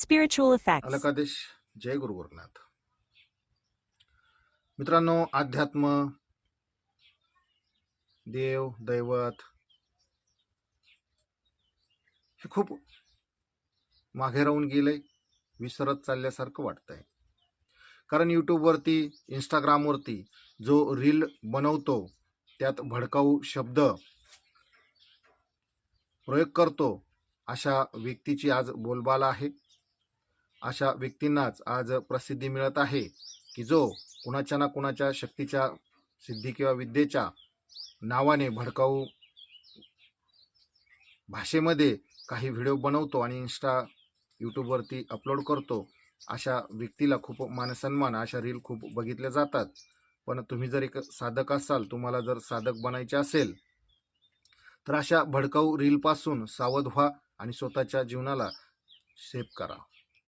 Spiritual effects. अलकादेश. जय गुरु गोरखनाथ. मित्रांनो, अध्यात्म, देव, दैवत हे खूप मागे राहून गेलंय, विसरत चालल्यासारखं वाटतंय. कारण यूट्यूबवरती, इंस्टाग्रामवरती जो रील बनवतो त्यात भडकाऊ शब्द प्रयोग करतो, अशा व्यक्तीची आज बोलबाला आहे. अशा व्यक्तींनाच आज प्रसिद्धी मिळत आहे की जो कुणाच्या ना कुणाच्या शक्तीच्या, सिद्धी किंवा विद्येच्या नावाने भडकाऊ भाषेमध्ये काही व्हिडिओ बनवतो आणि यूट्यूबवरती अपलोड करतो. अशा व्यक्तीला खूप मानसन्मान, अशा रील खूप बघितल्या जातात. पण तुम्ही जर एक साधक असाल, तुम्हाला जर साधक बनायचे असेल तर अशा भडकाऊ रीलपासून सावध व्हा आणि स्वतःच्या जीवनाला सेफ करा.